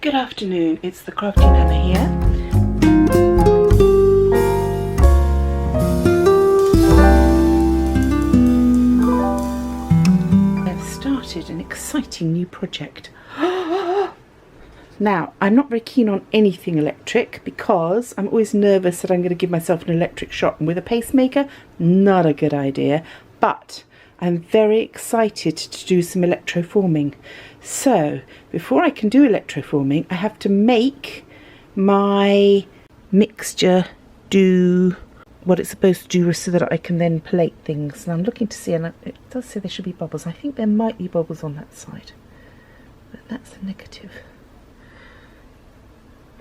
Good afternoon, it's the Crafty Nana here. I've started an exciting new project. Now, I'm not very keen on anything electric because I'm always nervous that I'm going to give myself an electric shock, and with a pacemaker, not a good idea. But I'm very excited to do some electroforming. So, before I can do electroforming, I have to make my mixture do what it's supposed to do so that I can then plate things. And I'm looking to see, and it does say there should be bubbles. I think there might be bubbles on that side, but that's a negative.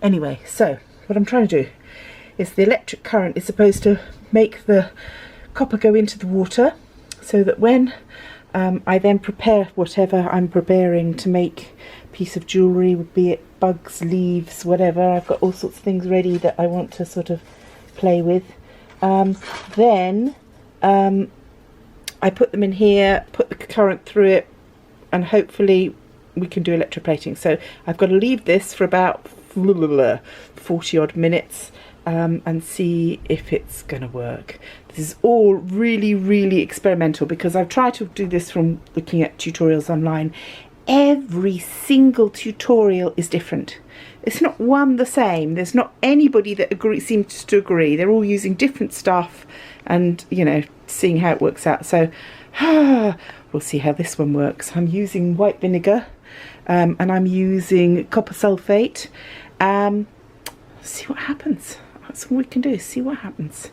Anyway, so what I'm trying to do is the electric current is supposed to make the copper go into the water, so that when I then prepare whatever I'm preparing to make a piece of jewellery, be it bugs, leaves, whatever, I've got all sorts of things ready that I want to sort of play with. Then I put them in here, put the current through it, and hopefully we can do electroplating. So I've got to leave this for about 40 odd minutes and see if it's going to work. This is all really experimental because I've tried to do this from looking at tutorials online. Every single tutorial is different. It's not one the same. There's not anybody that seems to agree. They're all using different stuff and, you know, seeing how it works out. So we'll see how this one works. I'm using white vinegar and I'm using copper sulfate. See what happens. That's all we can do, see what happens.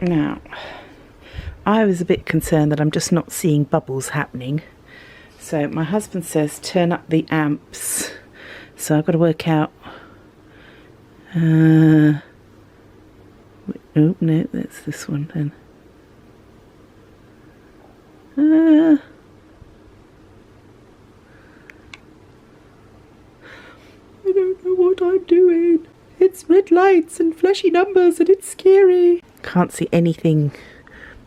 Now, I was a bit concerned that I'm just not seeing bubbles happening. So my husband says turn up the amps. So I've got to work out. Oh no, that's this one then. I don't know what I'm doing. It's red lights and flashy numbers and it's scary. Can't see anything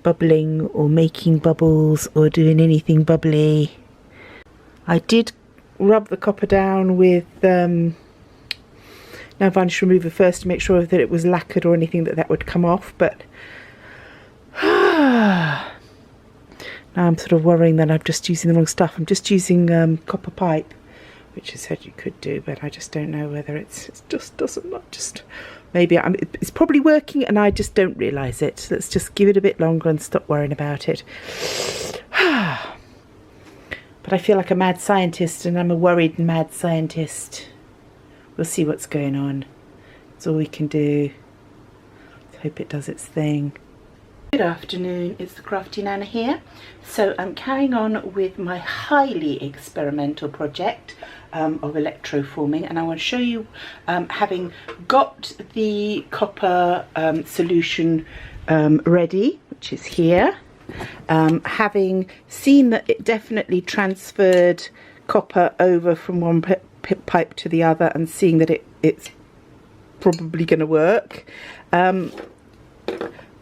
bubbling or making bubbles or doing anything bubbly. I did rub the copper down with nail varnish remover first to make sure that it was lacquered or anything that would come off, but now I'm sort of worrying that I'm just using the wrong stuff. I'm just using copper pipe, which I said you could do, but I just don't know whether it just doesn't, maybe it's probably working and I just don't realise it. Let's just give it a bit longer and stop worrying about it. But I feel like a mad scientist, and I'm a worried mad scientist. We'll see what's going on. That's all we can do. Let's hope it does its thing. Good afternoon, it's the Crafty Nana here. So I'm carrying on with my highly experimental project of electroforming, and I want to show you, having got the copper solution ready, which is here, having seen that it definitely transferred copper over from one pipe to the other, and seeing that it's probably going to work.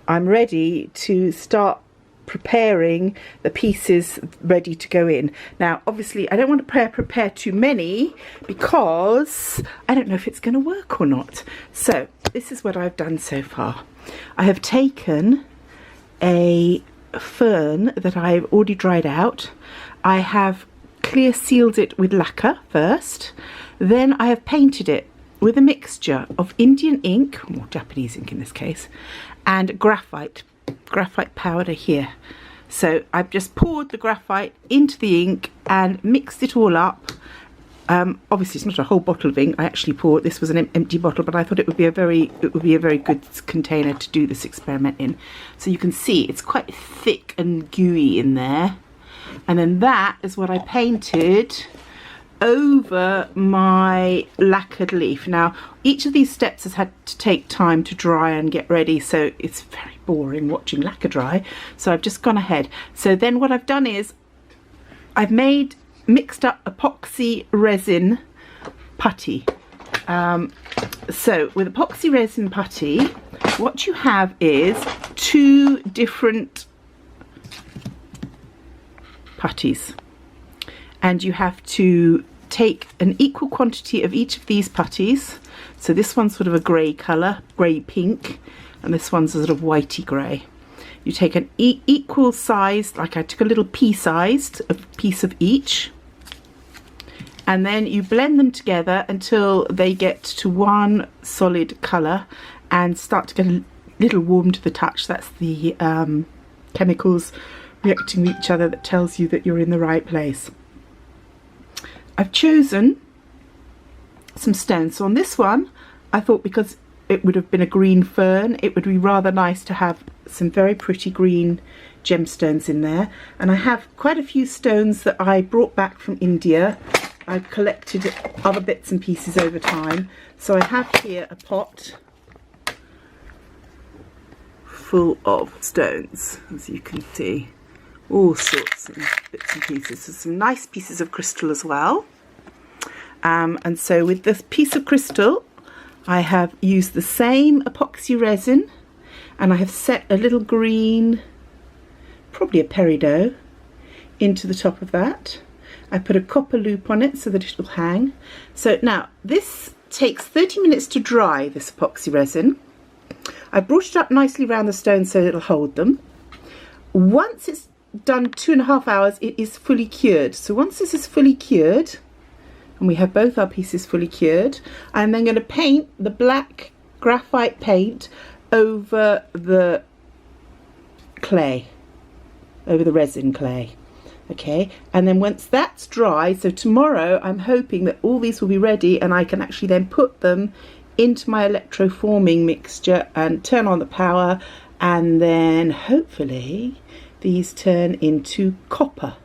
I'm ready to start preparing the pieces ready to go in. Now obviously I don't want to prepare too many because I don't know if it's going to work or not. So this is what I've done so far. I have taken a fern that I've already dried out. I have clear sealed it with lacquer first, then I have painted it with a mixture of Indian ink, or Japanese ink in this case, and graphite powder here. So I've just poured the graphite into the ink and mixed it all up. Obviously it's not a whole bottle of ink. I actually poured, this was an empty bottle, but I thought it would be a very good container to do this experiment in. So you can see it's quite thick and gooey in there. And then that is what I painted over my lacquered leaf. Now each of these steps has had to take time to dry and get ready, so it's very boring watching lacquer dry, so I've just gone ahead. So then what I've done is I've mixed up epoxy resin putty. So with epoxy resin putty, what you have is two different putties, and you have to take an equal quantity of each of these putties. So this one's sort of a grey colour, grey pink, and this one's a sort of whitey grey. You take an equal size, like I took a little pea-sized piece of each, and then you blend them together until they get to one solid colour and start to get a little warm to the touch. That's the chemicals reacting with each other that tells you that you're in the right place. I've chosen some stones. So on this one, I thought because it would have been a green fern, it would be rather nice to have some very pretty green gemstones in there. And I have quite a few stones that I brought back from India. I've collected other bits and pieces over time. So I have here a pot full of stones, as you can see, all sorts of bits and pieces. So some nice pieces of crystal as well. And so with this piece of crystal, I have used the same epoxy resin, and I have set a little green, probably a peridot, into the top of that. I put a copper loop on it so that it will hang. So now this takes 30 minutes to dry, this epoxy resin. I brought it up nicely around the stones so it'll hold them. Once it's done 2.5 hours, it is fully cured. So once this is fully cured, and we have both our pieces fully cured, I'm then going to paint the black graphite paint over the clay, over the resin clay. Okay, and then once that's dry, so tomorrow I'm hoping that all these will be ready and I can actually then put them into my electroforming mixture and turn on the power, and then hopefully these turn into copper.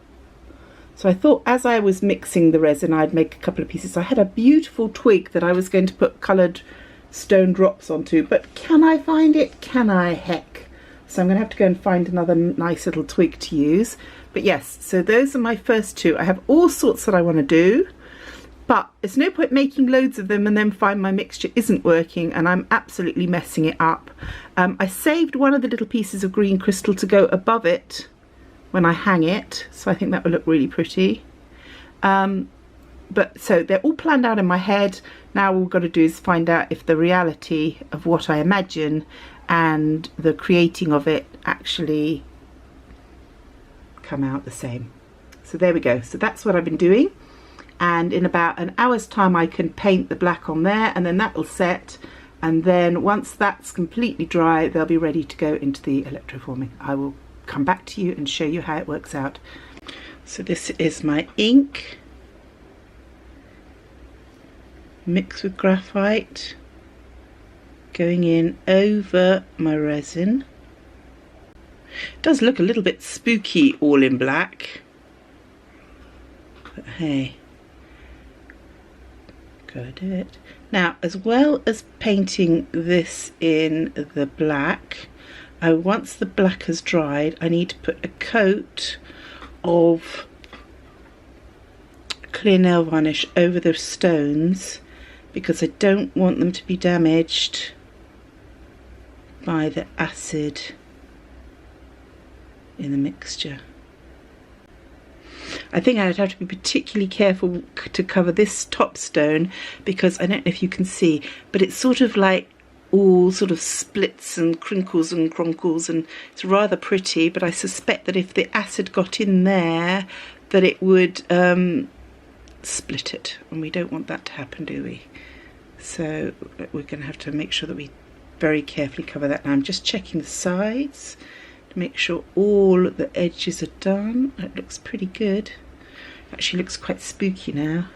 So I thought as I was mixing the resin I'd make a couple of pieces. I had a beautiful twig that I was going to put coloured stone drops onto, but can I find it? Can I? Heck. So I'm going to have to go and find another nice little twig to use. But yes, so those are my first two. I have all sorts that I want to do, but there's no point making loads of them and then find my mixture isn't working and I'm absolutely messing it up. I saved one of the little pieces of green crystal to go above it when I hang it, so I think that will look really pretty. But so they're all planned out in my head. Now all we've got to do is find out if the reality of what I imagine and the creating of it actually come out the same. So there we go. So that's what I've been doing, and in about an hour's time I can paint the black on there, and then that will set, and then once that's completely dry they'll be ready to go into the electroforming. I will come back to you and show you how it works out. So this is my ink mixed with graphite going in over my resin. It does look a little bit spooky all in black, but hey, gotta do it. Now, as well as painting this in the black, once the black has dried, I need to put a coat of clear nail varnish over the stones because I don't want them to be damaged by the acid in the mixture. I think I'd have to be particularly careful to cover this top stone because I don't know if you can see, but it's sort of like all sort of splits and crinkles and cronkles, and it's rather pretty, but I suspect that if the acid got in there that it would split it, and we don't want that to happen, do we? So we're going to have to make sure that we very carefully cover that. Now I'm just checking the sides to make sure all the edges are done. It looks pretty good. Actually looks quite spooky now.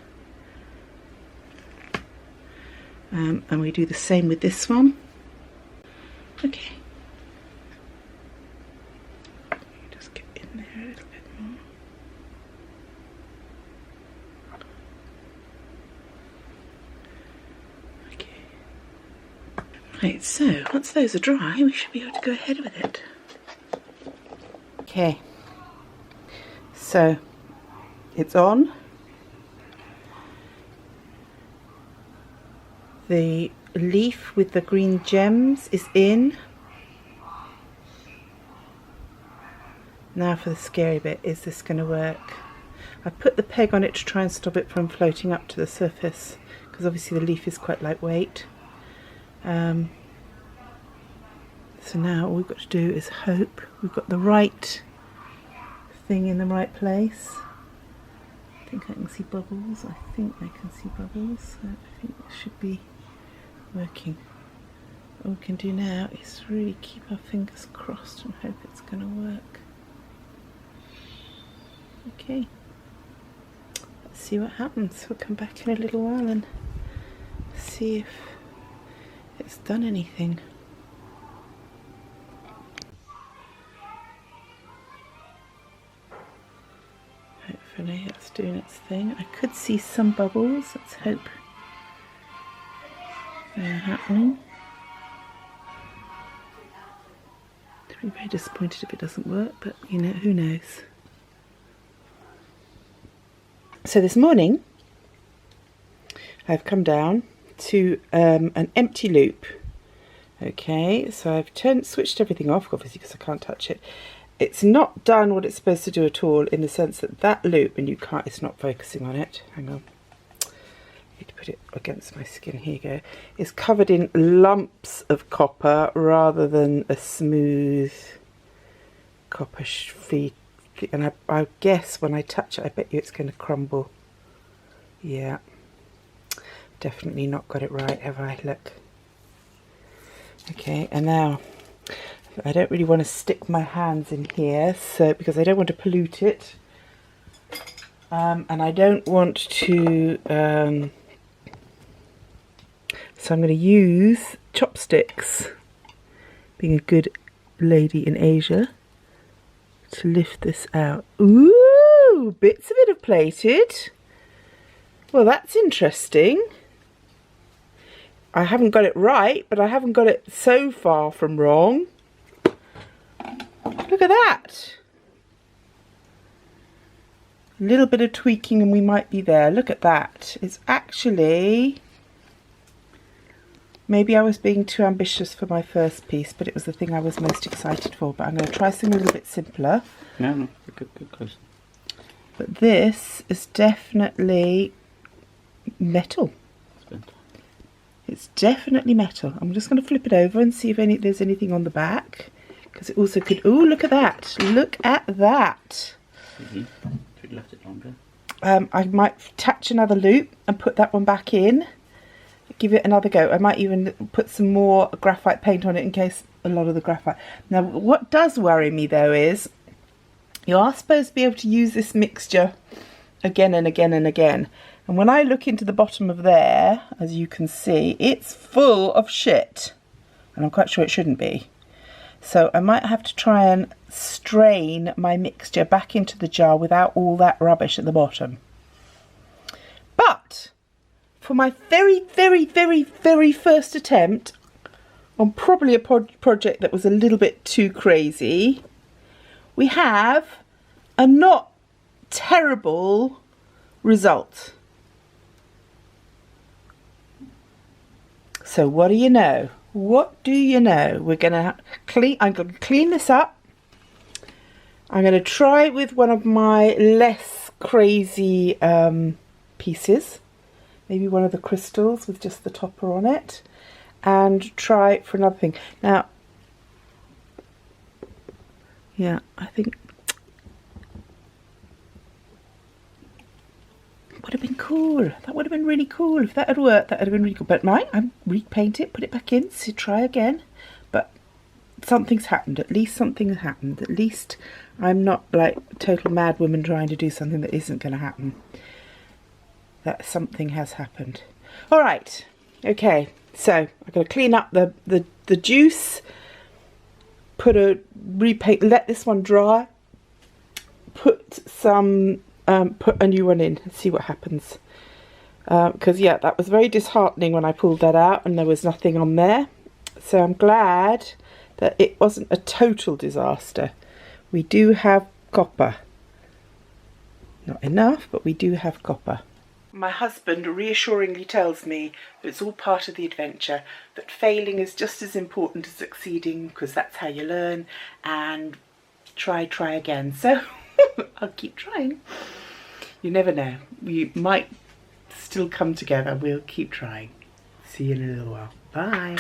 And we do the same with this one. Okay. Just get in there a little bit more. Okay. Right, so once those are dry, we should be able to go ahead with it. Okay. So it's on. The leaf with the green gems is in. Now for the scary bit, is this going to work? I put the peg on it to try and stop it from floating up to the surface, because obviously the leaf is quite lightweight. So now all we've got to do is hope we've got the right thing in the right place. I think I can see bubbles. I think I can see bubbles. So I think it should be working. All we can do now is really keep our fingers crossed and hope it's going to work. Okay. Let's see what happens. We'll come back in a little while and see if it's done anything. Hopefully it's doing its thing. I could see some bubbles. Let's hope they're happening. I'd be very disappointed if it doesn't work, but you know, who knows. So this morning I've come down to an empty loop. Okay, so I've switched everything off, obviously because I can't touch it. It's not done what it's supposed to do at all, in the sense that that loop, and you can't, it's not focusing on it. Hang on. I need to put it against my skin. Here you go. It's covered in lumps of copper rather than a smooth copper feed. And I guess when I touch it, I bet you it's going to crumble. Yeah. Definitely not got it right, have I? Look. Okay, and now I don't really want to stick my hands in here, so because I don't want to pollute it, and I don't want to. So I'm going to use chopsticks, being a good lady in Asia, to lift this out. Ooh, bits of it have plated. Well, that's interesting. I haven't got it right, but I haven't got it so far from wrong. Look at that. A little bit of tweaking and we might be there. Look at that. It's actually... Maybe I was being too ambitious for my first piece, but it was the thing I was most excited for. But I'm going to try something a little bit simpler. No, good close. But this is definitely metal. It's definitely metal. I'm just going to flip it over and see if there's anything on the back. Because it also could... Oh, look at that. Look at that. Should we left it longer? I might attach another loop and put that one back in. Give it another go. I might even put some more graphite paint on it in case a lot of the graphite... Now, what does worry me, though, is you are supposed to be able to use this mixture again and again and again. And when I look into the bottom of there, as you can see, it's full of shit. And I'm quite sure it shouldn't be. So I might have to try and strain my mixture back into the jar without all that rubbish at the bottom. But for my very, very, very, very first attempt on probably a project that was a little bit too crazy, we have a not terrible result. So what do you know? What do you know? We're gonna clean. I'm going to clean this up. I'm going to try it with one of my less crazy pieces, maybe one of the crystals with just the topper on it, and try it for another thing. Now, yeah, I think would have been cool. That would have been really cool. If that had worked, that would have been really cool. But I repaint it, put it back in, so try again. But something's happened. At least something has happened. At least I'm not like a total mad woman trying to do something that isn't going to happen. That something has happened. All right. Okay. So I'm going to clean up the juice. Repaint. Let this one dry. Put a new one in and see what happens, because yeah, that was very disheartening when I pulled that out and there was nothing on there. So I'm glad that it wasn't a total disaster. We do have copper, not enough, but we do have copper. My husband reassuringly tells me that it's all part of the adventure, that failing is just as important as succeeding, because that's how you learn, and try again. So I'll keep trying. You never know. We might still come together. We'll keep trying. See you in a little while. Bye.